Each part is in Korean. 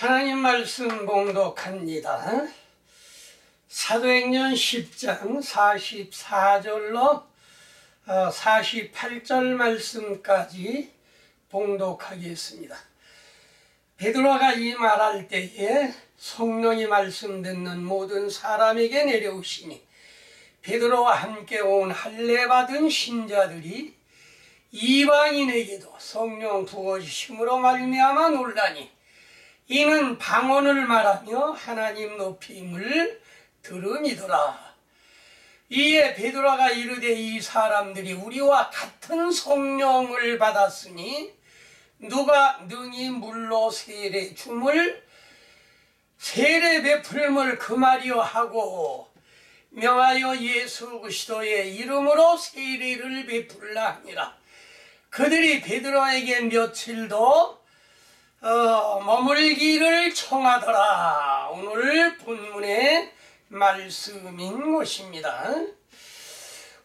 하나님 말씀 봉독합니다. 사도행전 10장 44절로 48절 말씀까지 봉독하겠습니다. 베드로가 이 말할 때에 성령이 말씀 듣는 모든 사람에게 내려오시니 베드로와 함께 온 할례 받은 신자들이 이방인에게도 성령 부어주심으로 말미암아 놀라니 이는 방언을 말하며 하나님 높임을 들음이더라. 이에 베드로가 이르되 이 사람들이 우리와 같은 성령을 받았으니 누가 능히 물로 세례 베풀음을 금하려 하고 명하여 예수 그리스도의 이름으로 세례를 베풀라 하니라. 그들이 베드로에게 며칠도 머물기를 청하더라. 오늘 본문의 말씀인 것입니다.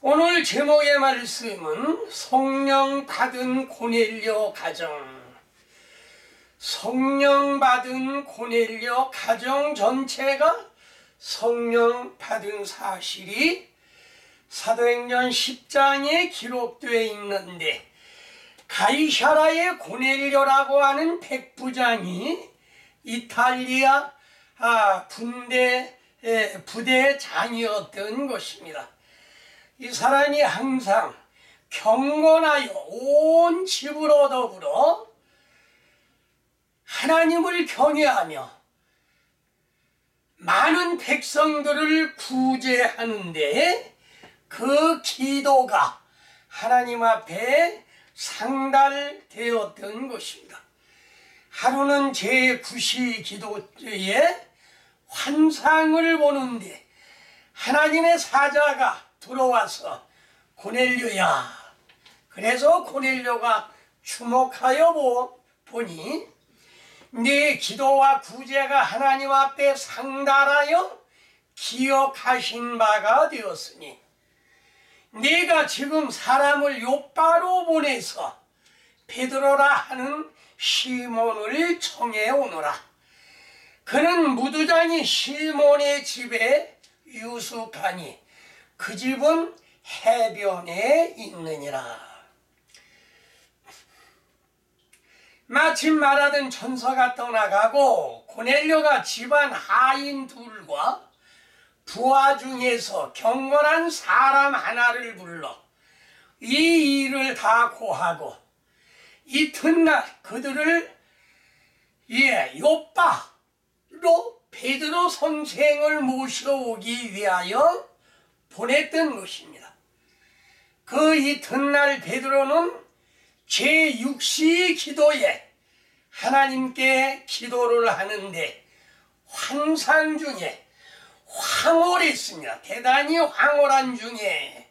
오늘 제목의 말씀은 성령 받은 고넬료 가정. 성령 받은 고넬료 가정 전체가 성령 받은 사실이 사도행전 10장에 기록되어 있는데 가이사라의 고넬료라고 하는 백부장이 이탈리아 부대장이었던 것입니다. 이 사람이 항상 경건하여 온 집으로 더불어 하나님을 경외하며 많은 백성들을 구제하는데 그 기도가 하나님 앞에 상달되었던 것입니다. 하루는 제9시 기도에 환상을 보는데 하나님의 사자가 들어와서 고넬료야. 그래서 고넬료가 주목하여 보니 네 기도와 구제가 하나님 앞에 상달하여 기억하신 바가 되었으니 네가 지금 사람을 요바로 보내서 베드로라 하는 시몬을 청해 오너라. 그는 무두장이 시몬의 집에 유숙하니 그 집은 해변에 있느니라. 마침 말하던 천사가 떠나가고 고넬료가 집안 하인 둘과 부하 중에서 경건한 사람 하나를 불러 이 일을 다 고하고 이튿날 그들을 요바로 베드로 선생을 모셔오기 위하여 보냈던 것입니다. 그 이튿날 베드로는 제6시 기도에 하나님께 기도를 하는데 환상 중에 황홀했습니다. 대단히 황홀한 중에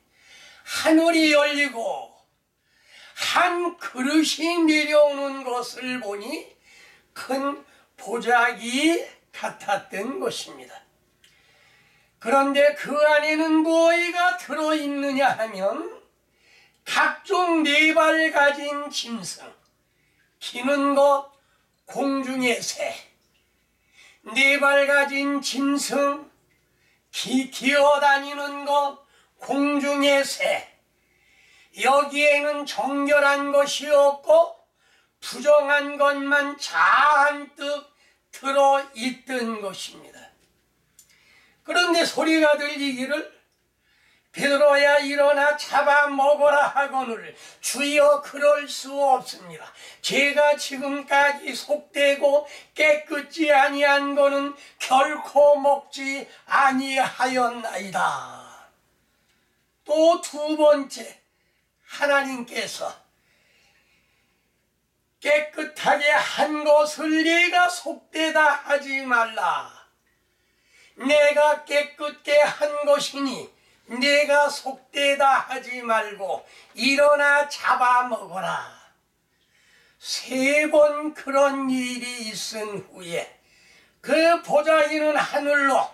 하늘이 열리고 한 그릇이 내려오는 것을 보니 큰 보자기 같았던 것입니다. 그런데 그 안에는 무엇이가 들어있느냐 하면 각종 네 발 가진 짐승, 기는 것, 공중의 새, 네 발 가진 짐승, 기어다니는 것, 공중의 새. 여기에는 정결한 것이 없고 부정한 것만 잔뜩 들어있던 것입니다. 그런데 소리가 들리기를 베드로야 일어나 잡아먹어라 하거늘 주여 그럴 수 없습니다. 제가 지금까지 속되고 깨끗지 아니한 거는 결코 먹지 아니하였나이다. 또 두 번째 하나님께서 깨끗하게 한 것을 네가 속되다 하지 말라. 내가 깨끗게 한 것이니 네가 속되다 하지 말고 일어나 잡아먹어라. 3번 그런 일이 있은 후에 그 보자기는 하늘로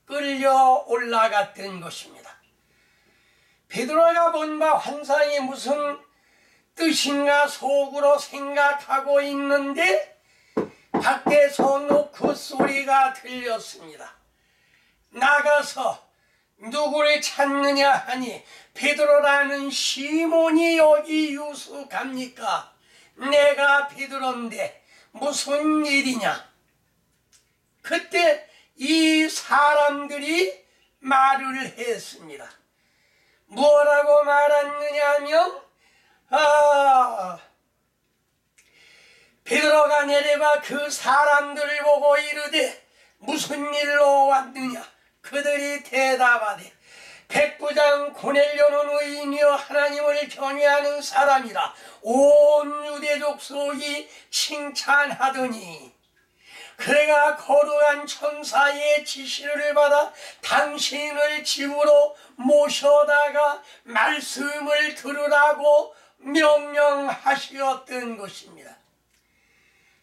끌려 올라갔던 것입니다. 베드로가 본 바 환상이 무슨 뜻인가 속으로 생각하고 있는데 밖에서 노크 소리가 들렸습니다. 나가서 누구를 찾느냐 하니 베드로라는 시몬이 여기 유숙합니까? 내가 베드로인데 무슨 일이냐? 그때 이 사람들이 말을 했습니다. 뭐라고 말했느냐면 베드로가 내려가 그 사람들을 보고 이르되 무슨 일로 왔느냐? 그들이 대답하되 백부장 고넬료는 의인이여 하나님을 경외하는 사람이라 온 유대 족속이 칭찬하더니 그가 거룩한 천사의 지시를 받아 당신을 집으로 모셔다가 말씀을 들으라고 명령하시었던 것입니다.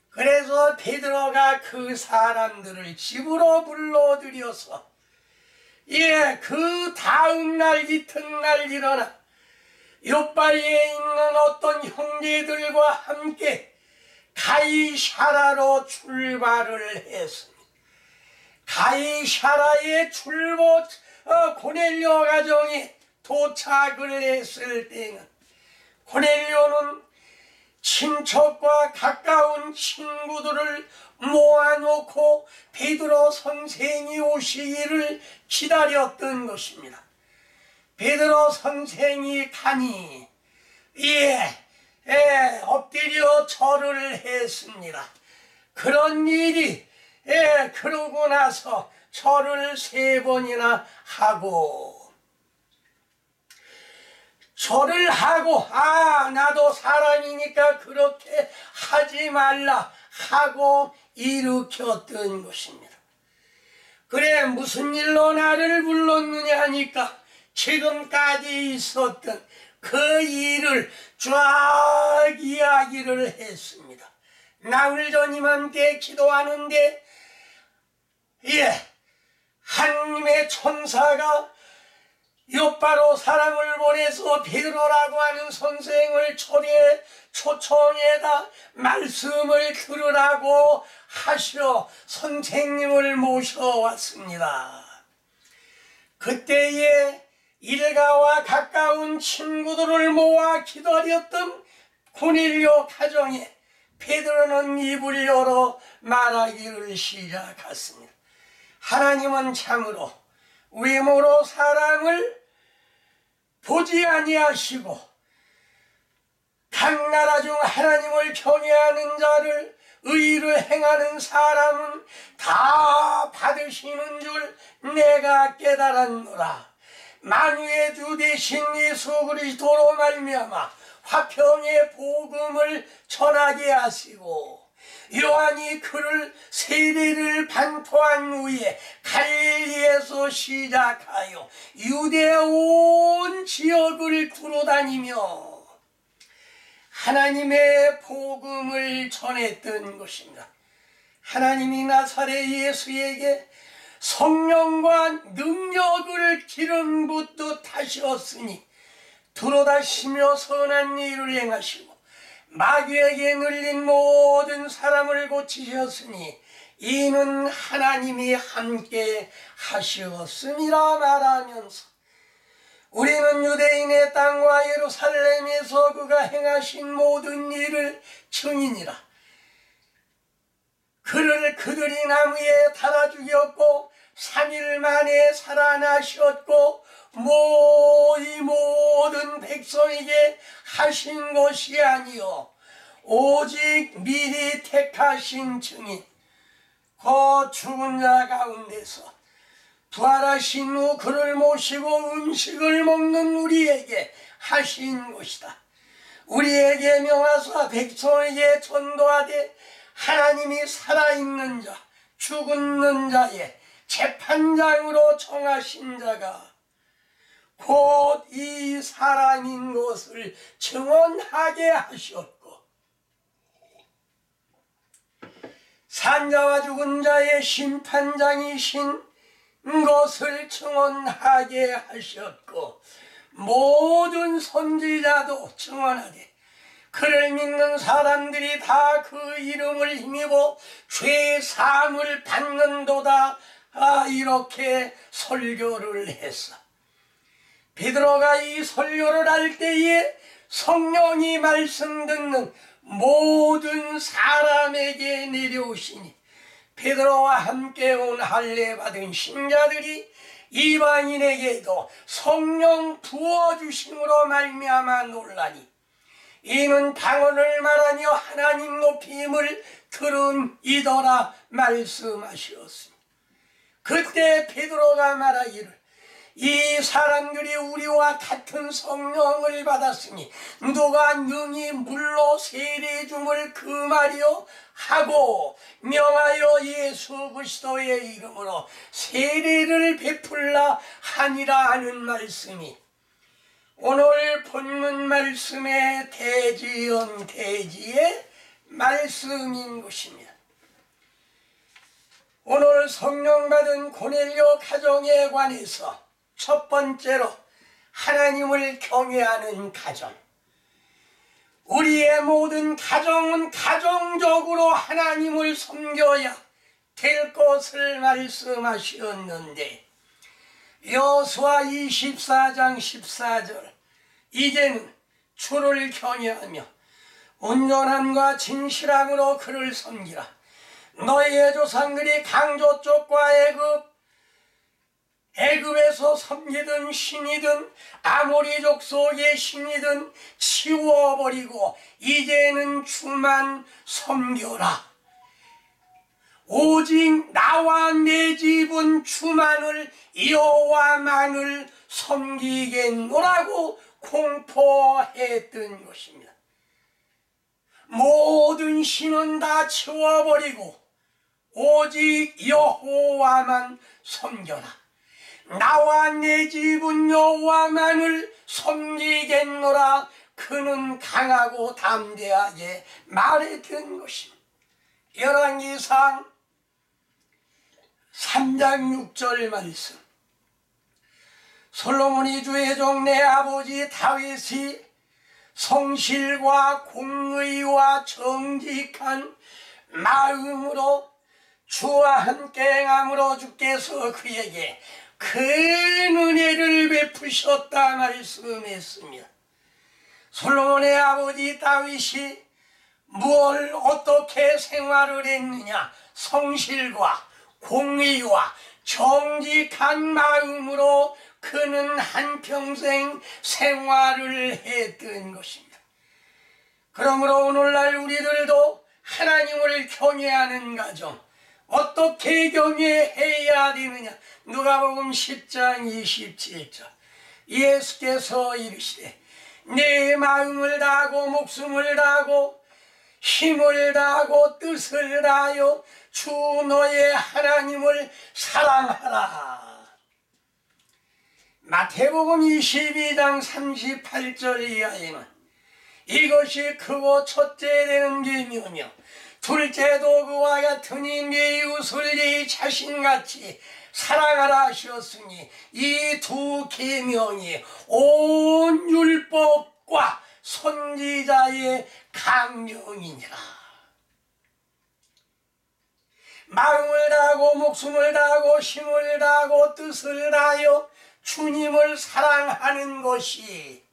그래서 베드로가 그 사람들을 집으로 불러들여서 그 다음날 이튿날 일어나 요바리에 있는 어떤 형제들과 함께 가이사라로 출발을 했습니다. 가이사라의 고넬료 가정에 도착을 했을 때는 고넬료는 친척과 가까운 친구들을 모아놓고 베드로 선생이 오시기를 기다렸던 것입니다. 베드로 선생이 가니 엎드려 절을 했습니다. 그런 일이 그러고 나서 절을 3번이나 하고 절을 하고 나도 사람이니까 그렇게 하지 말라 하고 일으켰던 것입니다. 그래 무슨 일로 나를 불렀느냐 하니까 지금까지 있었던 그 일을 쫙 이야기를 했습니다. 나흘 전 이맘때 기도하는데 하나님의 천사가 요바로 사람을 보내서 베드로라고 하는 선생을 초청해다 말씀을 들으라고 하시어 선생님을 모셔왔습니다. 그때에 일가와 가까운 친구들을 모아 기다렸던 고넬료 가정에 베드로는 입을 열어 말하기를 시작했습니다. 하나님은 참으로 외모로 사람을 보지 아니하시고 각 나라 중 하나님을 경외하는 자를 의를 행하는 사람은 다 받으시는 줄 내가 깨달았노라. 만유의 주 되신 예수 그리스도로 말미암아 화평의 복음을 전하게 하시고 요한이 그를 세례를 반포한 후에 갈릴리에서 시작하여 유대 온 지역을 두루다니며 하나님의 복음을 전했던 것입니다. 하나님이 나사렛 예수에게 성령과 능력을 기름 붓듯 하셨으니 두루다시며 선한 일을 행하시고 마귀에게 눌린 모든 사람을 고치셨으니 이는 하나님이 함께 하셨음이라 말하면서 우리는 유대인의 땅과 예루살렘에서 그가 행하신 모든 일을 증인이라. 그를 그들이 나무에 달아 죽였고 3일 만에 살아나셨고 이 모든 백성에게 하신 것이 아니요 오직 미리 택하신 증인 그 죽은 자 가운데서 부활하신 후 그를 모시고 음식을 먹는 우리에게 하신 것이다. 우리에게 명하사 백성에게 전도하되 하나님이 살아있는 자 죽은 자의 재판장으로 정하신 자가 곧 이 사람인 것을 증언하게 하셨고 산자와 죽은 자의 심판장이신 것을 증언하게 하셨고 모든 선지자도 증언하되 그를 믿는 사람들이 다 그 이름을 힘입어 죄 사함을 받는도다. 이렇게 설교를 했어. 베드로가 이 설교를 할 때에 성령이 말씀 듣는 모든 사람에게 내려오시니 베드로와 함께 온 할례 받은 신자들이 이방인에게도 성령 부어주심으로 말미암아 놀라니 이는 방언을 말하며 하나님 높임을 들음이더라 말씀하시었습니다. 그때 베드로가 말하기를 이 사람들이 우리와 같은 성령을 받았으니 누가 능히 물로 세례줌을 금하려 하고 명하여 예수 그리스도의 이름으로 세례를 베풀라 하니라 하는 말씀이 오늘 본문 말씀의 대지의 말씀인 것입니다. 오늘 성령 받은 고넬료 가정에 관해서 첫 번째로 하나님을 경외하는 가정. 우리의 모든 가정은 가정적으로 하나님을 섬겨야 될 것을 말씀하셨는데 여호수아 24장 14절 이제는 주를 경외하며 온전함과 진실함으로 그를 섬기라. 너희의 조상들이 강조 쪽과 애굽에서 섬기던 신이든 아모리 족속의 신이든 치워버리고 이제는 주만 섬겨라. 오직 나와 내 집은 주만을 여호와만을 섬기겠노라고 공포했던 것입니다. 모든 신은 다 치워버리고 오직 여호와만 섬겨라. 나와 내 집은 여호와만을 섬기겠노라. 그는 강하고 담대하게 말했던 것입니다. 열왕기상 3장 6절 말씀. 솔로몬이 주의 종 내 아버지 다윗이 성실과 공의와 정직한 마음으로 주와 함께 행함으로 주께서 그에게 큰 은혜를 베푸셨다 말씀했습니다. 솔로몬의 아버지 다윗이 뭘 어떻게 생활을 했느냐? 성실과 공의와 정직한 마음으로 그는 한평생 생활을 했던 것입니다. 그러므로 오늘날 우리들도 하나님을 경외하는 가정, 어떻게 경외해야 되느냐? 누가복음 10장 27절 예수께서 이르시되 내 마음을 다하고 목숨을 다하고 힘을 다하고 뜻을 다하여 주 너의 하나님을 사랑하라. 마태복음 22장 38절 이하에는 이것이 크고 첫째 되는 계명이며 둘째도 그와 같으니 네 이웃을 네 자신같이 사랑하라 하셨으니 이 두 계명이 온 율법과 선지자의 강령이니라. 마음을 다하고 목숨을 다하고 힘을 다하고 뜻을 다하여 주님을 사랑하는 것이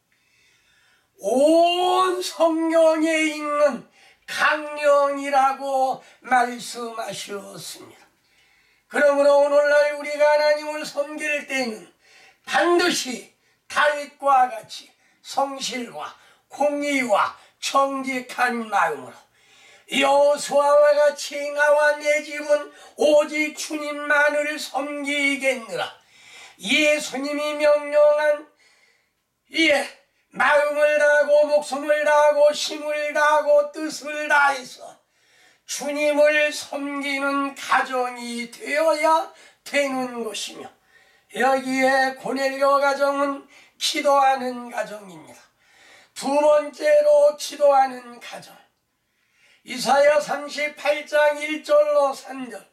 온 성경에 있는 강령이라고 말씀하셨습니다. 그러므로 오늘날 우리가 하나님을 섬길 때는 반드시 다윗과 같이 성실과 공의와 정직한 마음으로 여호수아와 같이 나와 내 집은 오직 주님만을 섬기겠느라. 예수님이 명령한 마음을 다하고 목숨을 다하고 힘을 다하고 뜻을 다해서 주님을 섬기는 가정이 되어야 되는 것이며 여기에 고넬료 가정은 기도하는 가정입니다. 두 번째로 기도하는 가정. 이사야 38장 1절로 3절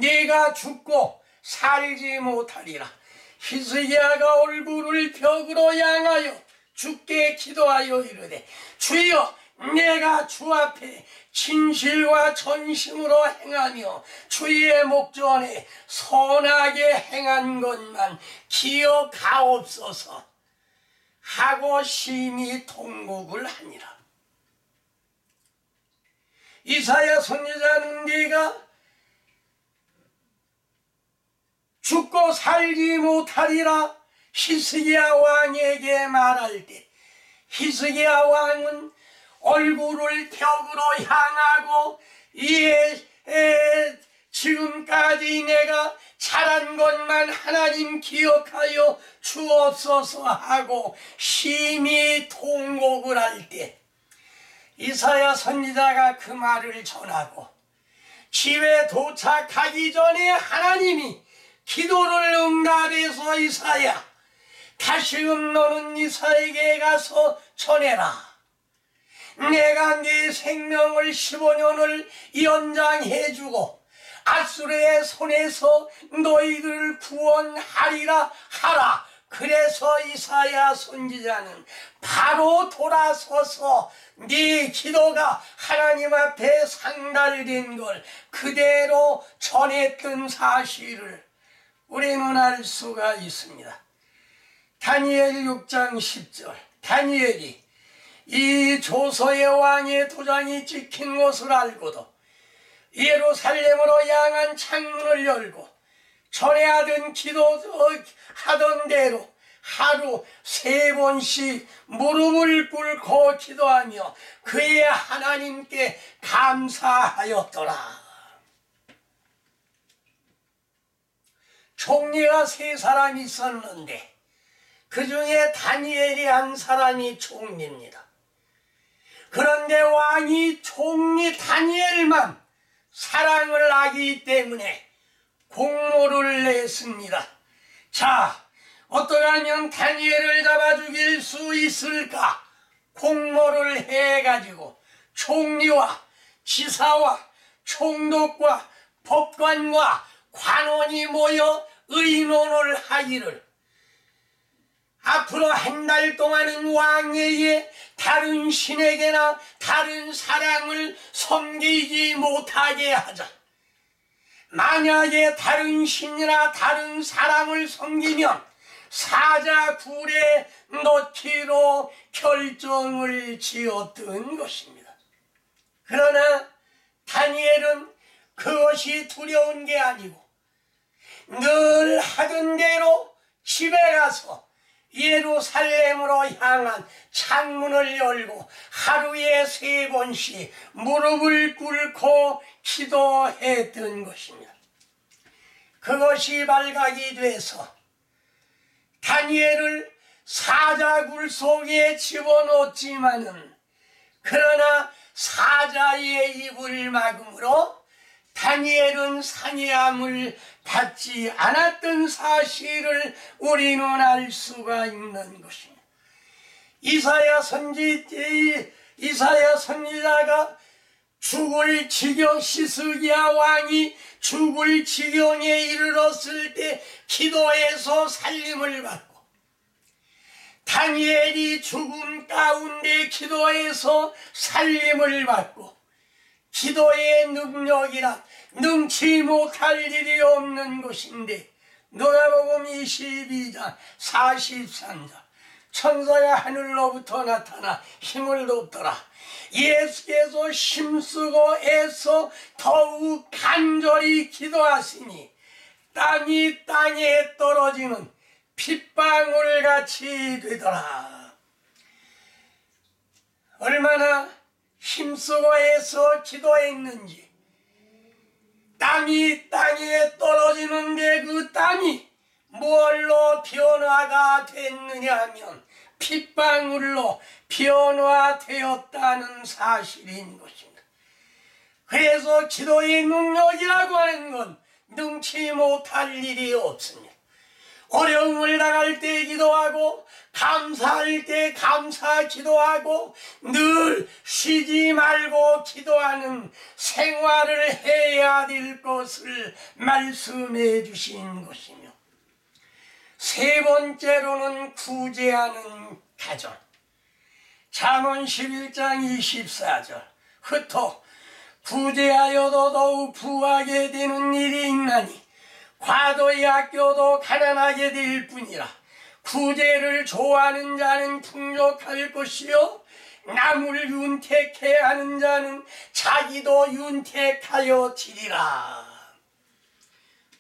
네가 죽고 살지 못하리라. 히스기야가 얼굴을 벽으로 향하여 주께 기도하여 이르되 주여 내가 주 앞에 진실과 전심으로 행하며 주의 목전에 선하게 행한 것만 기억하옵소서 하고 심히 통곡을 하니라. 이사야 선지자는 네가 죽고 살지 못하리라 히스기야 왕에게 말할 때, 히스기야 왕은 얼굴을 벽으로 향하고 지금까지 내가 잘한 것만 하나님 기억하여 주옵소서 하고 심히 통곡을 할 때, 이사야 선지자가 그 말을 전하고 집에 도착하기 전에 하나님이 기도를 응답해서 이사야, 다시금 너는 이사에게 가서 전해라. 내가 네 생명을 15년을 연장해주고 아수르의 손에서 너희들을 구원하리라 하라. 그래서 이사야 선지자는 바로 돌아서서 네 기도가 하나님 앞에 상달된 걸 그대로 전했던 사실을 우리는 알 수가 있습니다. 다니엘 6장 10절, 다니엘이 이 조서의 왕의 도장이 찍힌 것을 알고도 예루살렘으로 향한 창문을 열고 전에 하던 기도하던 대로 하루 3번씩 무릎을 꿇고 기도하며 그의 하나님께 감사하였더라. 총리가 3사람이 있었는데 그 중에 다니엘이 한 사람이 총리입니다. 그런데 왕이 총리 다니엘만 사랑을 하기 때문에 공모를 냈습니다. 자, 어떻게 하면 다니엘을 잡아 죽일 수 있을까? 공모를 해가지고 총리와 지사와 총독과 법관과 관원이 모여 의논을 하기를 앞으로 한 달 동안은 왕에게 다른 신에게나 다른 사랑을 섬기지 못하게 하자. 만약에 다른 신이나 다른 사랑을 섬기면 사자굴에 넣기로 결정을 지었던 것입니다. 그러나 다니엘은 그것이 두려운 게 아니고 늘 하던 대로 집에 가서 예루살렘으로 향한 창문을 열고 하루에 3번씩 무릎을 꿇고 기도했던 것입니다. 그것이 발각이 돼서 다니엘을 사자굴 속에 집어넣었지만은 그러나 사자의 입을 막음으로 다니엘은 상해함을 받지 않았던 사실을 우리는 알 수가 있는 것입니다. 이사야 선지자가 죽을 지경, 히스기야 왕이 죽을 지경에 이르렀을 때 기도해서 살림을 받고 다니엘이 죽음 가운데 기도해서 살림을 받고 기도의 능력이란 능치 못할 일이 없는 것인데 누가복음 22장 43절 천사가 하늘로부터 나타나 힘을 돕더라. 예수께서 힘쓰고 애써 더욱 간절히 기도하시니 땀이 땅에 떨어지는 핏방울같이 되더라. 얼마나 힘쓰고 애써 기도했는지 땀이 땅에 떨어지는데 그 땀이 뭘로 변화가 됐느냐 하면 핏방울로 변화되었다는 사실인 것입니다. 그래서 기도의 능력이라고 하는 건 능치 못할 일이 없습니다. 어려움을 당할 때 기도하고 감사할 때 감사 기도하고 늘 쉬지 말고 기도하는 생활을 해야 될 것을 말씀해 주신 것이며 3번째로는 구제하는 가정. 잠언 11장 24절 흩어 구제하여도 더욱 부하게 되는 일이 있나니 과도히 아껴도 가난하게 될 뿐이라. 구제를 좋아하는 자는 풍족할 것이요 남을 윤택해 하는 자는 자기도 윤택하여 지리라.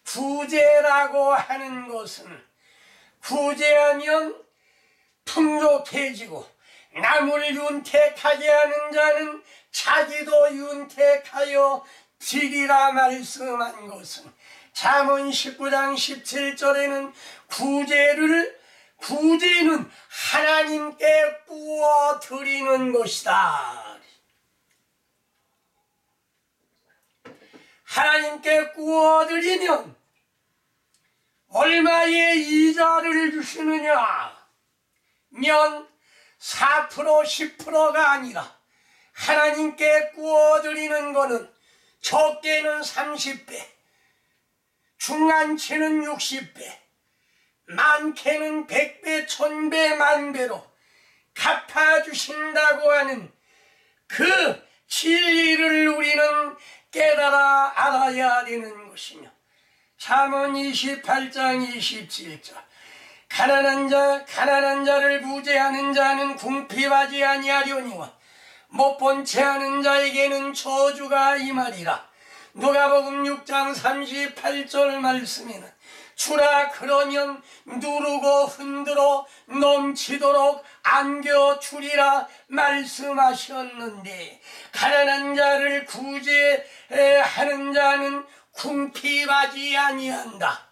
구제라고 하는 것은 구제하면 풍족해지고 남을 윤택하게 하는 자는 자기도 윤택하여 지리라 말씀한 것은 잠언 19장 17절에는 구제는 하나님께 구워 드리는 것이다. 하나님께 구워 드리면 얼마의 이자를 주시느냐? 면 4% 10%가 아니라 하나님께 구워 드리는 것은 적게는 30배, 중간치는 60배, 많게는 100배, 1000배, 만배로 갚아주신다고 하는 그 진리를 우리는 깨달아 알아야 되는 것이며 잠언 28장 27절 가난한 자를 구제하는 자는 궁핍하지 아니하려니와 못본 채 하는 자에게는 저주가 임하리라. 누가복음 6장 38절 말씀에는 주라 그러면 누르고 흔들어 넘치도록 안겨주리라 말씀하셨는데 가난한 자를 구제하는 자는 궁핍하지 아니한다.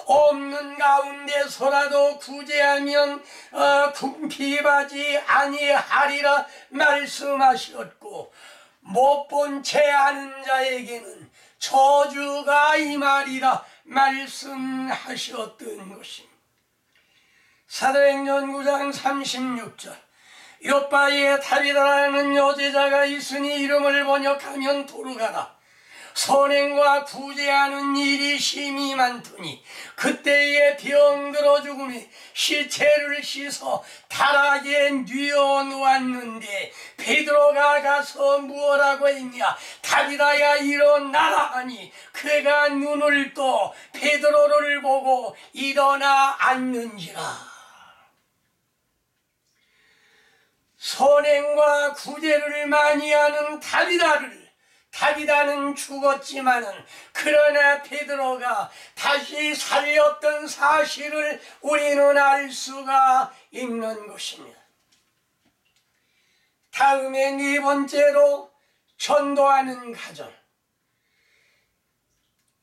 없는 가운데서라도 구제하면 궁핍하지 아니하리라 말씀하셨고 못본 채 하는 자에게는 저주가 임하리라 말씀하셨던 것입니다. 사도행전 9장 36절 요바에 다비다라는 여제자가 있으니 이름을 번역하면 도르가라. 선행과 구제하는 일이 심히 많더니 그때에 병들어 죽음에 시체를 씻어 다락에 뉘어 놓았는데 베드로가 가서 무엇라고 했냐? 다비다야 일어나라 하니 그가 눈을 떠 베드로를 보고 일어나 앉는지라. 선행과 구제를 많이 하는 다비다는 죽었지만은 그러나 베드로가 다시 살렸던 사실을 우리는 알 수가 있는 것입니다. 다음에 네 번째로 전도하는 가정.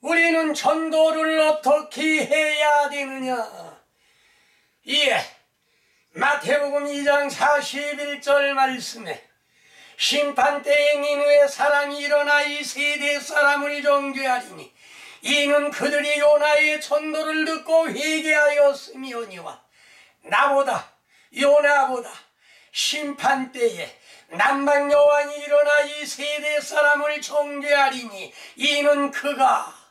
우리는 전도를 어떻게 해야 되느냐? 마태복음 2장 41절 말씀에 심판때에 니느웨 사람이 일어나 이 세대 사람을 정죄하리니 이는 그들이 요나의 전도를 듣고 회개하였음이오니와 요나보다 심판때에 남방여왕이 일어나 이 세대 사람을 정죄하리니 이는 그가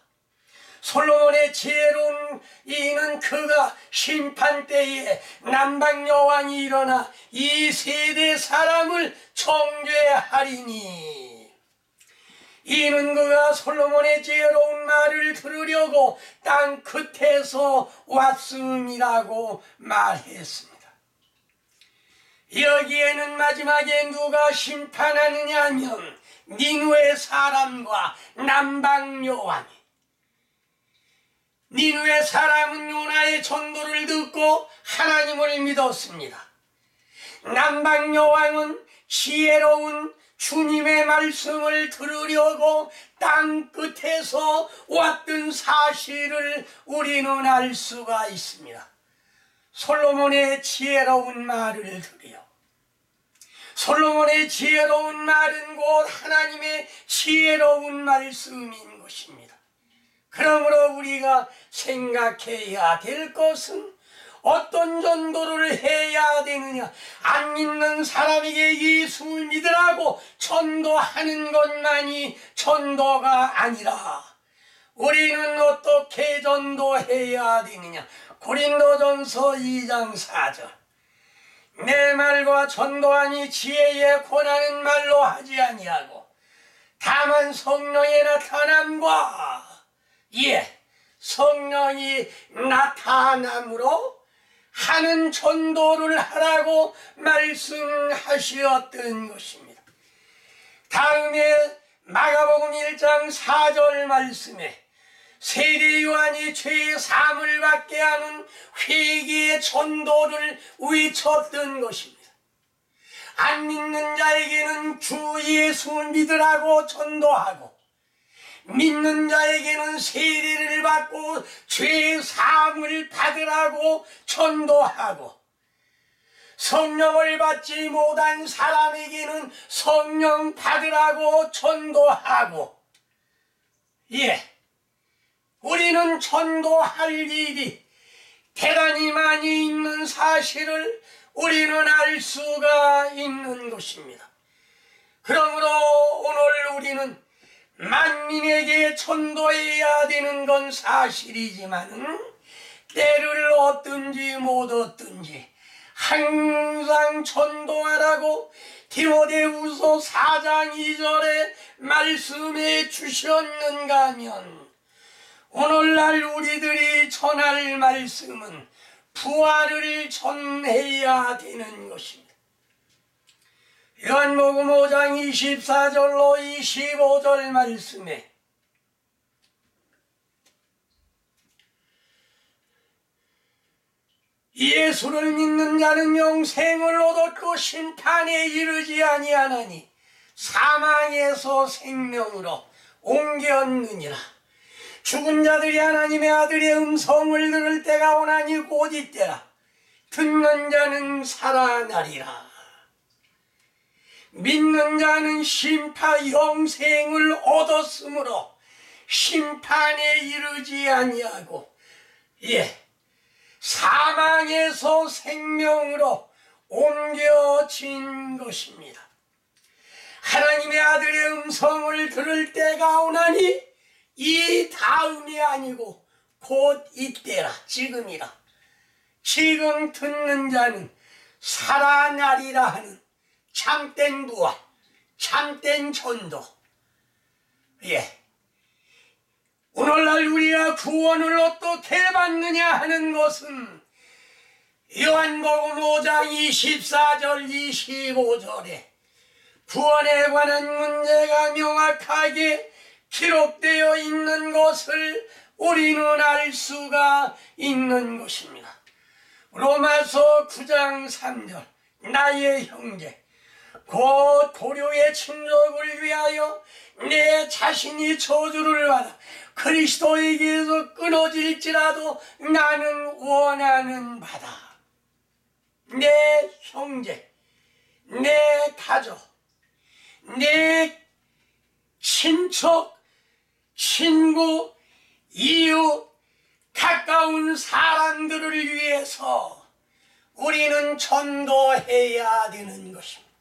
솔로몬의 지혜로운 이는 그가 심판때에 남방여왕이 일어나 이 세대 사람을 정죄하리니 이는 그가 솔로몬의 지혜로운 말을 들으려고 땅 끝에서 왔음이라고 말했습니다. 여기에는 마지막에 누가 심판하느냐 하면 니느웨 사람과 남방여왕이 니느웨 사람은 요나의 전도를 듣고 하나님을 믿었습니다. 남방여왕은 지혜로운 주님의 말씀을 들으려고 땅 끝에서 왔던 사실을 우리는 알 수가 있습니다. 솔로몬의 지혜로운 말을 들으려. 솔로몬의 지혜로운 말은 곧 하나님의 지혜로운 말씀인 것입니다. 그러므로 우리가 생각해야 될 것은 어떤 전도를 해야 되느냐? 안 믿는 사람에게 예수를 믿으라고 전도하는 것만이 전도가 아니라 우리는 어떻게 전도해야 되느냐? 고린도전서 2장 4절 내 말과 전도하니 지혜에 권하는 말로 하지 아니하고 다만 성령의 나타남과 성령이 나타남으로 하는 전도를 하라고 말씀하셨던 것입니다. 다음에 마가복음 1장 4절 말씀에 세례 요한이 죄의 사함을 받게 하는 회개의 전도를 외쳤던 것입니다. 안 믿는 자에게는 주 예수 믿으라고 전도하고 믿는 자에게는 세례를 받고 죄의 사함을 받으라고 전도하고 성령을 받지 못한 사람에게는 성령 받으라고 전도하고 우리는 전도할 일이 대단히 많이 있는 사실을 우리는 알 수가 있는 것입니다. 그러므로 오늘 우리는 만민에게 전도해야 되는 건 사실이지만 때를 얻든지 못 얻든지 항상 전도하라고 디모데후서 4장 2절에 말씀해 주셨는가 하면 오늘날 우리들이 전할 말씀은 부활을 전해야 되는 것입니다. 요한복음 5장 24절로 25절 말씀에 예수를 믿는 자는 영생을 얻었고 심판에 이르지 아니하나니 사망에서 생명으로 옮겼느니라. 죽은 자들이 하나님의 아들의 음성을 들을 때가 오나니 곧 이때라. 듣는 자는 살아나리라. 믿는 자는 심판 영생을 얻었으므로 심판에 이르지 아니하고 사망에서 생명으로 옮겨진 것입니다. 하나님의 아들의 음성을 들을 때가 오나니 이 다음이 아니고 곧 이때라. 지금이라. 지금 듣는 자는 살아나리라 하는 참된 부활, 참된 전도. 오늘날 우리가 구원을 어떻게 받느냐 하는 것은 요한복음 5장 24절 25절에 구원에 관한 문제가 명확하게 기록되어 있는 것을 우리는 알 수가 있는 것입니다. 로마서 9장 3절 나의 형제 곧 고려의 친족을 위하여 내 자신이 저주를 받아 그리스도에게서 끊어질지라도 나는 원하는 바다. 내 형제, 내 가족, 내 친척, 친구, 이웃, 가까운 사람들을 위해서 우리는 전도해야 되는 것입니다.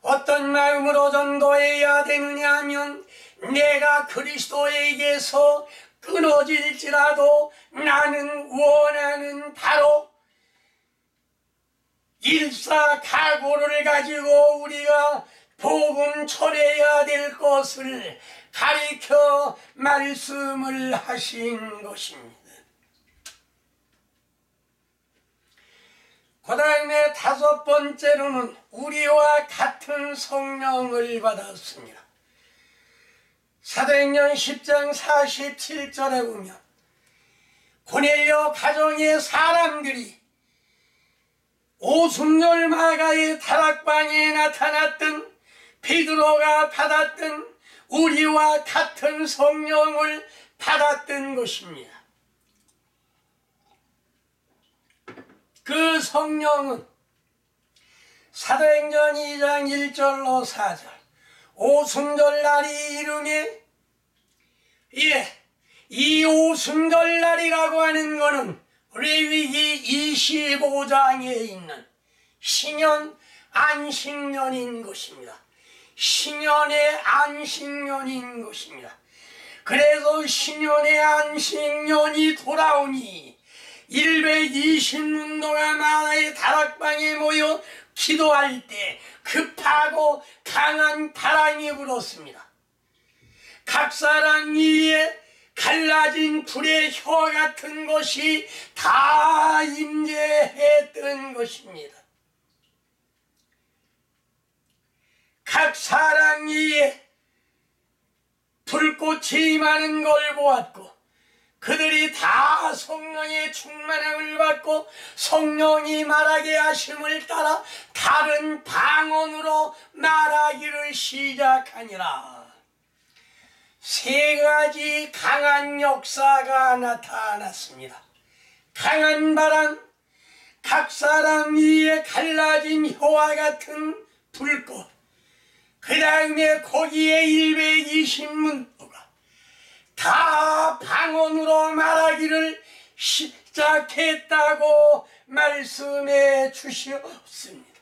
어떤 마음으로 전도해야 되느냐 하면 내가 그리스도에게서 끊어질지라도 나는 원하는 바로 일사각오를 가지고 우리가 복음 전해야 될 것을 가리켜 말씀을 하신 것입니다. 그 다음에 다섯 번째로는 우리와 같은 성령을 받았습니다. 사도행전 10장 47절에 보면 고넬료 가정의 사람들이 오순절 마가의 다락방에 나타났던 베드로가 받았던 우리와 같은 성령을 받았던 것입니다. 그 성령은 사도행전 2장 1절로 4절 오순절 날이 이름에 이 오순절 날이라고 하는 것은 레위기 25장에 있는 신년 안식년인 것입니다. 신년의 안식년인 것입니다. 그래서 신년의 안식년이 돌아오니 120문도가 마라의 다락방에 모여 기도할 때 급하고 강한 바람이 불었습니다. 각 사람 위에 갈라진 불의 혀 같은 것이 다 임재했던 것입니다. 각 사람 위에 불꽃이 임하는 걸 보았고 그들이 다 성령의 충만함을 받고 성령이 말하게 하심을 따라 다른 방언으로 말하기를 시작하니라. 세 가지 강한 역사가 나타났습니다. 강한 바람, 각 사람 위에 갈라진 혀와 같은 불꽃, 그 다음에 거기에 120문도가 다 방언으로 말하기를 시작했다고 말씀해 주셨습니다.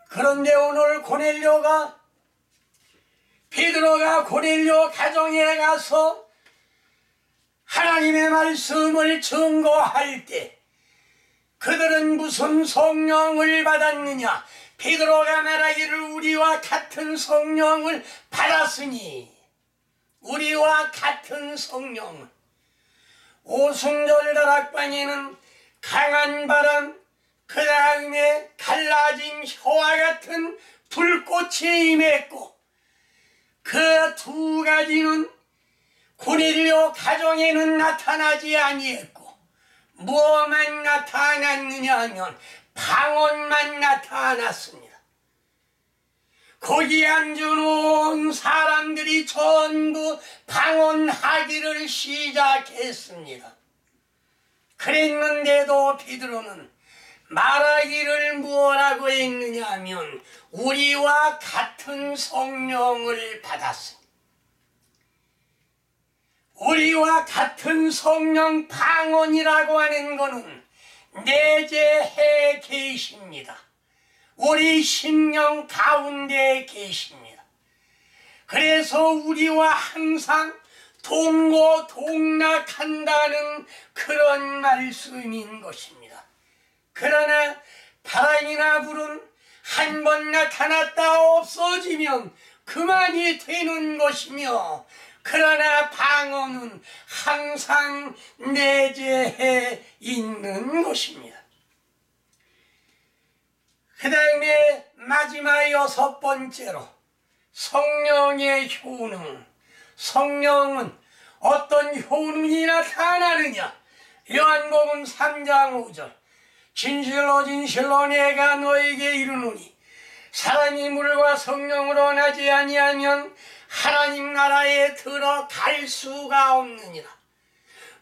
그런데 오늘 베드로가 고넬료 가정에 가서 하나님의 말씀을 증거할 때 그들은 무슨 성령을 받았느냐? 베드로가 말하기를 우리와 같은 성령을 받았으니, 우리와 같은 성령을. 오순절 다락방에는 강한 바람, 그 다음에 갈라진 혀와 같은 불꽃이 임했고 그 두 가지는 고넬료 가정에는 나타나지 아니했고 무엇만 나타났느냐 하면 방언만 나타났습니다. 거기 앉은 사람들이 전부 방언하기를 시작했습니다. 그랬는데도 베드로는 말하기를 무엇라고 했느냐 하면 우리와 같은 성령을 받았습니다. 우리와 같은 성령 방언이라고 하는 것은 내재해 계십니다. 우리 심령 가운데 계십니다. 그래서 우리와 항상 동고동락한다는 그런 말씀인 것입니다. 그러나 바람이나 불은 한 번 나타났다 없어지면 그만이 되는 것이며 그러나 방언은 항상 내재해 있는 것입니다. 그 다음에 마지막 6번째로 성령의 효능. 성령은 어떤 효능이 나타나느냐? 요한복음 3장 5절 진실로 진실로 내가 너에게 이르노니 사람이 물과 성령으로 나지 아니하면 하나님 나라에 들어갈 수가 없느니라.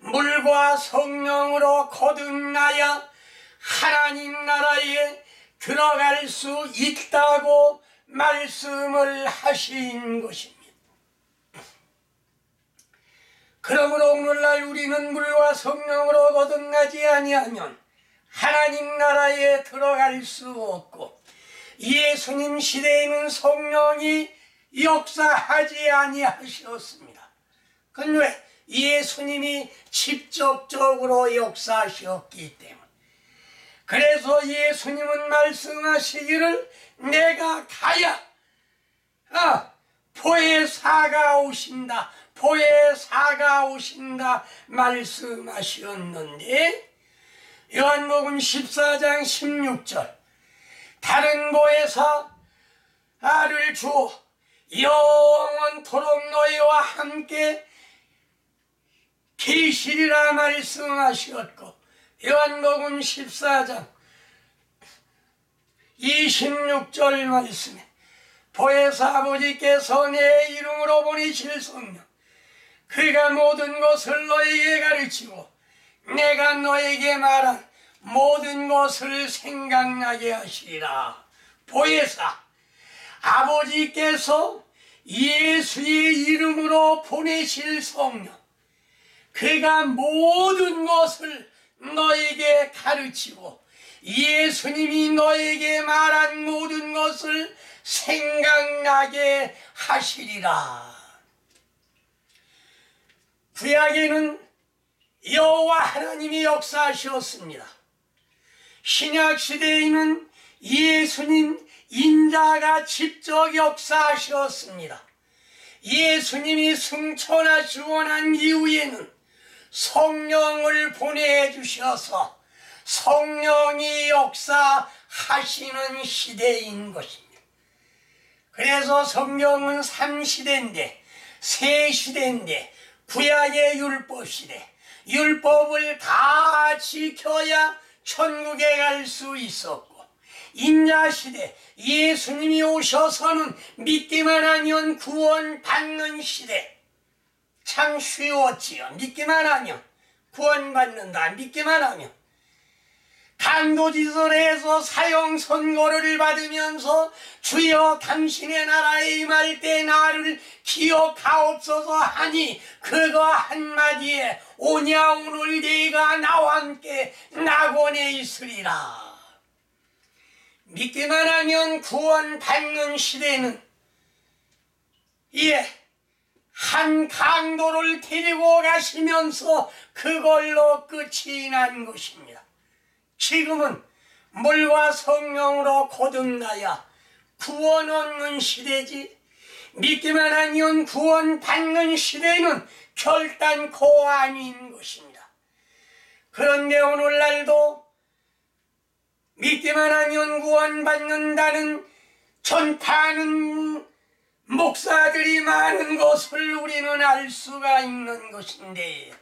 물과 성령으로 거듭나야 하나님 나라에 들어갈 수 있다고 말씀을 하신 것입니다. 그러므로 오늘날 우리는 물과 성령으로 거듭나지 아니하면 하나님 나라에 들어갈 수 없고 예수님 시대에는 성령이 역사하지 아니하셨습니다. 그건 왜? 예수님이 직접적으로 역사하셨기 때문에. 그래서 예수님은 말씀하시기를 내가 가야 보혜사가 오신다, 보혜사가 오신다 말씀하셨는데 요한복음 14장 16절 다른 보혜사를 주어 영원토록 너희와 함께 계시리라 말씀하셨고 요한복음 14장 26절 말씀에 보혜사 아버지께서 내 이름으로 보내실 성령 그가 모든 것을 너에게 가르치고 내가 너에게 말한 모든 것을 생각나게 하시리라. 보혜사 아버지께서 예수의 이름으로 보내실 성령 그가 모든 것을 너에게 가르치고 예수님이 너에게 말한 모든 것을 생각나게 하시리라. 구약에는 여호와 하나님이 역사하셨습니다. 신약 시대에는 예수님 인자가 직접 역사하셨습니다. 예수님이 승천하시고 난 이후에는 성령을 보내주셔서 성령이 역사하시는 시대인 것입니다. 그래서 성경은 3시대인데, 새 시대인데, 구약의 율법 시대, 율법을 다 지켜야 천국에 갈 수 있었고, 인자시대, 예수님이 오셔서는 믿기만 하면 구원받는 시대. 참 쉬웠지요. 믿기만 하면 구원받는다. 믿기만 하면. 강도지절에서 사형 선고를 받으면서 주여 당신의 나라에 임할 때 나를 기억하옵소서 하니 그거 한마디에 오냐 오늘 네가 나와 함께 낙원에 있으리라. 믿기만 하면 구원받는 시대는 한 강도를 데리고 가시면서 그걸로 끝이 난 것입니다. 지금은 물과 성령으로 거듭나야 구원 얻는 시대지, 믿기만 하면 구원받는 시대는 결단코 아닌 것입니다. 그런데 오늘날도 믿기만 하면 구원받는다는 전파하는 목사들이 많은 것을 우리는 알 수가 있는 것인데,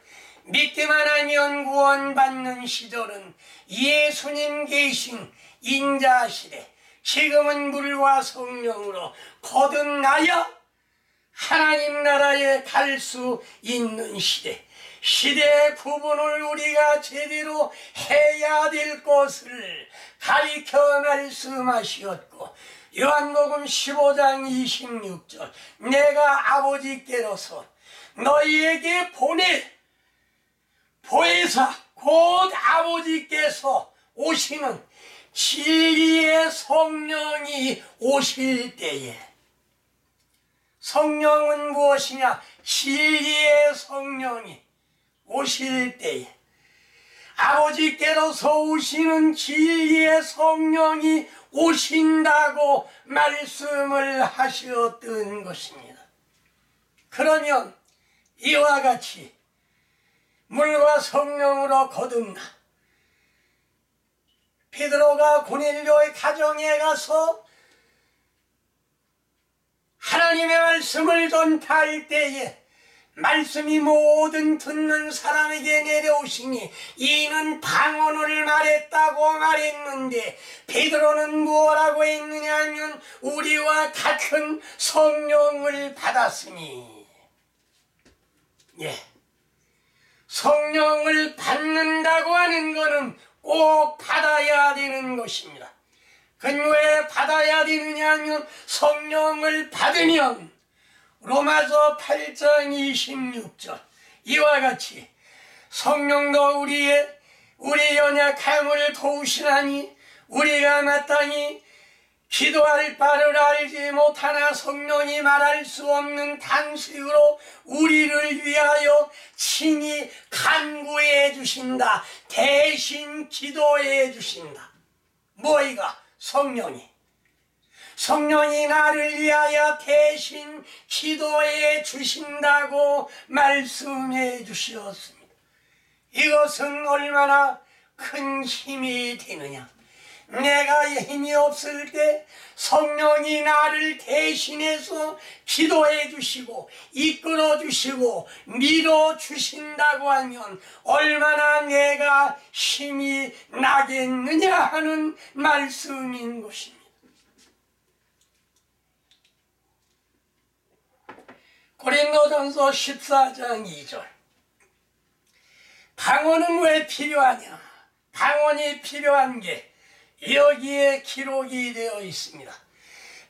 믿기만 하면 구원받는 시절은 예수님 계신 인자시대, 지금은 물과 성령으로 거듭나야 하나님 나라에 갈 수 있는 시대, 시대의 구분을 우리가 제대로 해야 될 것을 가리켜 말씀하시었고, 요한복음 15장 26절 내가 아버지께로서 너희에게 보혜사 곧 아버지께서 오시는 진리의 성령이 오실 때에, 성령은 무엇이냐? 진리의 성령이 오실 때에 아버지께로서 오시는 진리의 성령이 오신다고 말씀을 하셨던 것입니다. 그러면 이와 같이 물과 성령으로 거듭나 베드로가 고넬료의 가정에 가서 하나님의 말씀을 전파할 때에 말씀이 모든 듣는 사람에게 내려오시니 이는 방언을 말했다고 말했는데, 베드로는 무엇라고 했느냐 하면 우리와 같은 성령을 받았으니, 성령을 받는다고 하는 것은 꼭 받아야 되는 것입니다. 그건 왜 받아야 되느냐 하면 성령을 받으면 로마서 8장 26절 이와 같이 성령도 우리의 연약함을 도우시나니 우리가 마땅히 기도할 바를 알지 못하나 성령이 말할 수 없는 탄식으로 우리를 위하여 친히 간구해 주신다. 대신 기도해 주신다. 뭐이가? 성령이 나를 위하여 대신 기도해 주신다고 말씀해 주셨습니다. 이것은 얼마나 큰 힘이 되느냐. 내가 힘이 없을 때 성령이 나를 대신해서 기도해 주시고 이끌어 주시고 밀어 주신다고 하면 얼마나 내가 힘이 나겠느냐 하는 말씀인 것입니다. 고린도전서 14장 2절 방언은 왜 필요하냐? 방언이 필요한 게 여기에 기록이 되어 있습니다.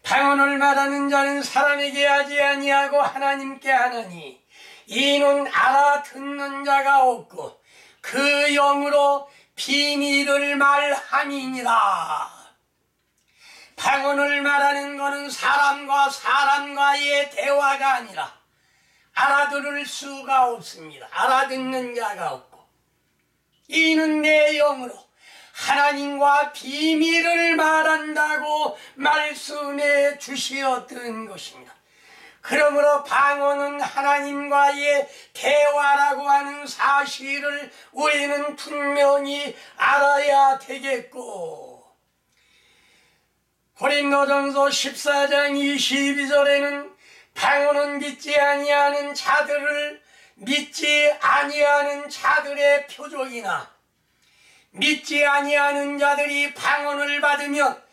방언을 말하는 자는 사람에게 하지 아니하고 하나님께 하나니 이는 알아듣는 자가 없고 그 영으로 비밀을 말함이니라. 방언을 말하는 것은 사람과 사람과의 대화가 아니라 알아들을 수가 없습니다. 알아듣는 자가 없고 이는 내 영으로 하나님과 비밀을 말한다고 말씀해 주시었던 것입니다. 그러므로 방언은 하나님과의 대화라고 하는 사실을 우리는 분명히 알아야 되겠고, 고린도전서 14장 22절에는 방언은 믿지 아니하는 자들을 믿지 아니하는 자들의 표적이나 믿지 아니하는 자들이 방언을 받으면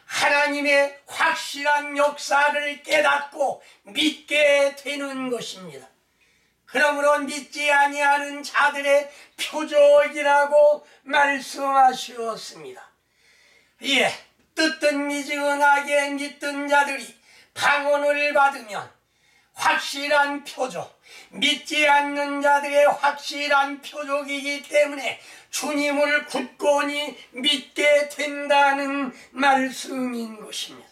하나님의 확실한 역사를 깨닫고 믿게 되는 것입니다. 그러므로 믿지 아니하는 자들의 표적이라고 말씀하셨습니다. 예, 뜻든 미지근하게 믿던 자들이 방언을 받으면 확실한 표적, 믿지 않는 자들의 확실한 표적이기 때문에 주님을 굳건히 믿게 된다는 말씀인 것입니다.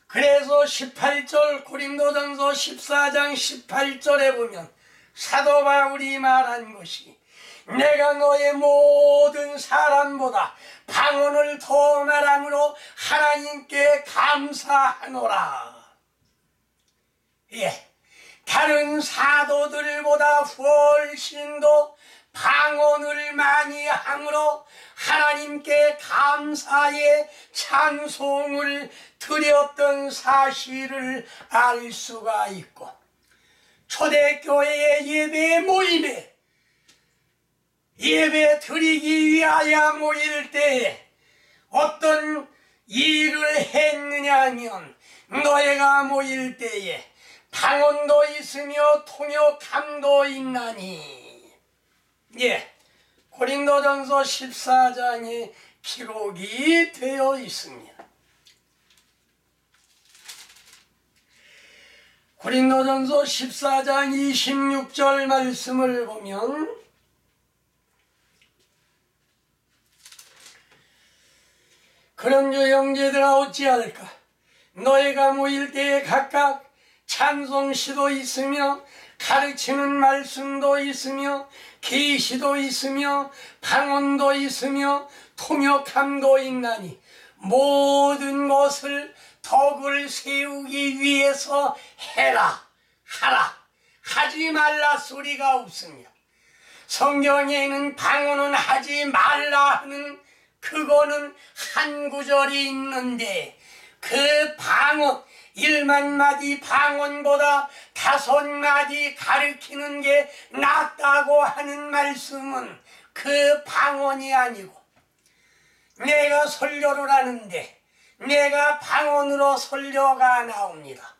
그래서 18절 고린도전서 14장 18절에 보면 사도 바울이 말한 것이 내가 너의 모든 사람보다 방언을 더 말함으로 하나님께 감사하노라. 예, 다른 사도들보다 훨씬 더 방언을 많이 함으로 하나님께 감사의 찬송을 드렸던 사실을 알 수가 있고, 초대교회의 예배 모임에 예배 드리기 위하여 모일 때에 어떤 일을 했느냐 하면 너희가 모일 때에 방언도 있으며 통역함도 있나니. 예, 고린도전서 14장에 기록이 되어 있습니다. 고린도전서 14장 26절 말씀을 보면 그런즉 형제들아 어찌할까 너희가 모일 때에 각각 찬송시도 있으며 가르치는 말씀도 있으며 계시도 있으며 방언도 있으며 통역함도 있나니 모든 것을 덕을 세우기 위해서 해라 하라 하지 말라 소리가 없습니다. 성경에는 방언은 하지 말라 하는 그거는 한 구절이 있는데 그 방언 1만마디 방언보다 5마디 가르치는 게 낫다고 하는 말씀은 그 방언이 아니고 내가 설교를 하는데 내가 방언으로 설교가 나옵니다.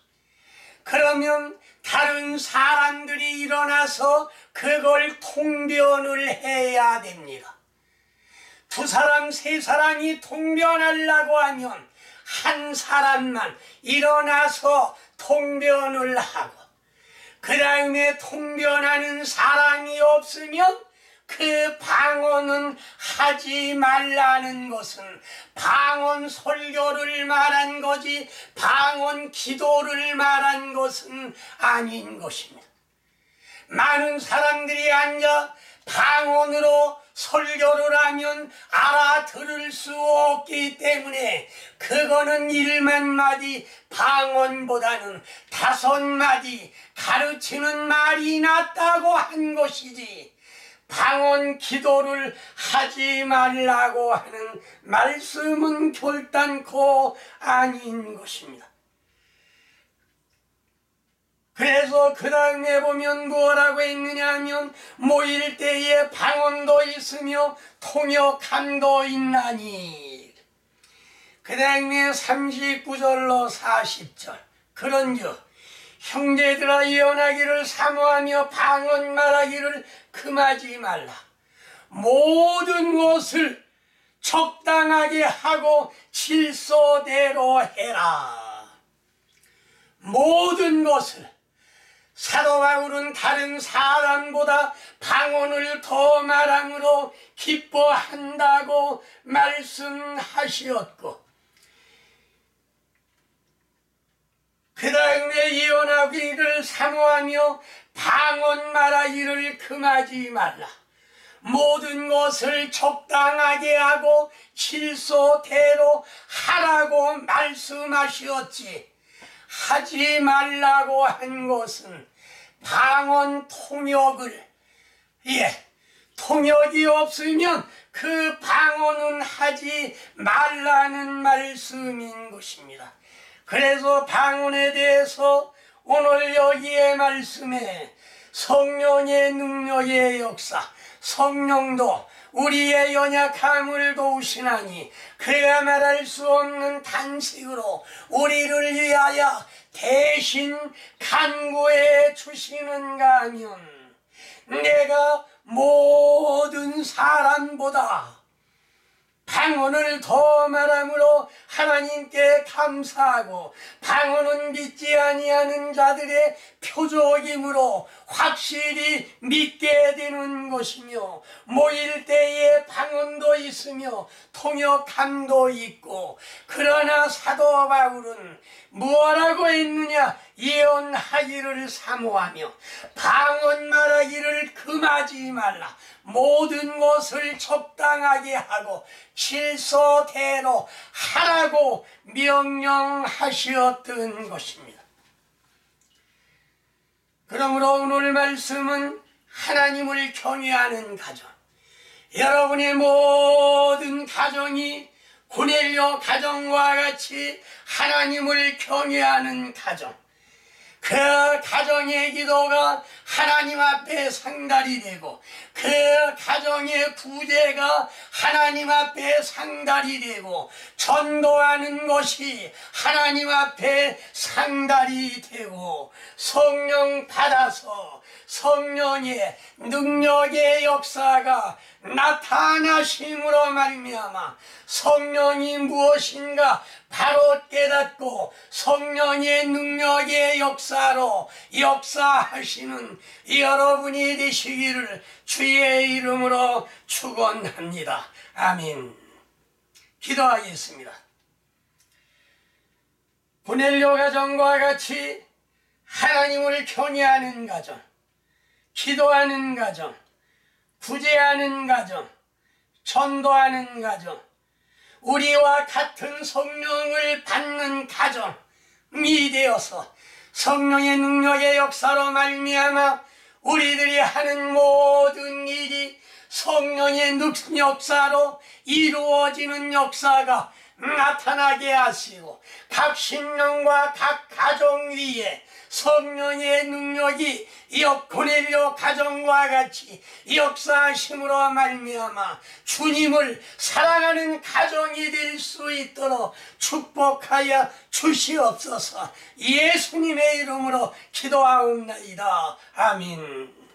그러면 다른 사람들이 일어나서 그걸 통변을 해야 됩니다. 2사람, 3사람이 통변하려고 하면 한 사람만 일어나서 통변을 하고 그 다음에 통변하는 사람이 없으면 그 방언은 하지 말라는 것은 방언 설교를 말한 거지 방언 기도를 말한 것은 아닌 것입니다. 많은 사람들이 앉아 방언으로 설교를 하면 알아들을 수 없기 때문에 그거는 1만마디 방언보다는 5마디 가르치는 말이 낫다고 한 것이지 방언 기도를 하지 말라고 하는 말씀은 결단코 아닌 것입니다. 그래서 그 다음에 보면 뭐라고 했느냐 하면 모일 때에 방언도 있으며 통역함도 있나니. 그 다음에 39절로 40절 그런즉 형제들아 예언하기를 사모하며 방언 말하기를 금하지 말라. 모든 것을 적당하게 하고 질서대로 해라. 모든 것을 사도 바울은 다른 사람보다 방언을 더 말함으로 기뻐한다고 말씀하시었고 그 다음에 예언하기를 사모하며 방언 말하기를 금하지 말라. 모든 것을 적당하게 하고 질서대로 하라고 말씀하시었지. 하지 말라고 한 것은 방언 통역을, 통역이 없으면 그 방언은 하지 말라는 말씀인 것입니다. 그래서 방언에 대해서 오늘 여기에 말씀에 성령의 능력의 역사, 성령도 우리의 연약함을 도우시나니 그가 말할 수 없는 탄식으로 우리를 위하여 대신 간구해 주시는가 하면, 내가 모든 사람보다 방언을 더 말함으로 하나님께 감사하고, 방언은 믿지 아니하는 자들의 표적이므로 확실히 믿게 되는 것이며, 모일 때에 방언도 있으며 통역함도 있고, 그러나 사도 바울은 무엇라고 했느냐? 예언하기를 사모하며 방언 말하기를 금하지 말라. 모든 것을 적당하게 하고 질서대로 하라고 명령하셨던 것입니다. 그러므로 오늘 말씀은 하나님을 경외하는 가정, 여러분의 모든 가정이 고넬료 가정과 같이 하나님을 경외하는 가정, 그 가정의 기도가 하나님 앞에 상달이 되고, 그 가정의 구제가 하나님 앞에 상달이 되고, 전도하는 것이 하나님 앞에 상달이 되고, 성령 받아서 성령의 능력의 역사가 나타나심으로 말미암아 성령이 무엇인가 바로 깨닫고 성령의 능력의 역사로 역사하시는 여러분이 되시기를 주의 이름으로 축원합니다. 아멘. 기도하겠습니다. 고넬료 가정과 같이 하나님을 경외하는 가정, 기도하는 가정, 구제하는 가정, 전도하는 가정, 우리와 같은 성령을 받는 가정이 되어서 성령의 능력의 역사로 말미암아 우리들이 하는 모든 일이 성령의 역사로 이루어지는 역사가 나타나게 하시고, 각 신령과 각 가정 위에 성령의 능력이 고넬료 가정과 같이 역사하심으로 말미암아 주님을 사랑하는 가정이 될 수 있도록 축복하여 주시옵소서. 예수님의 이름으로 기도하옵나이다. 아멘.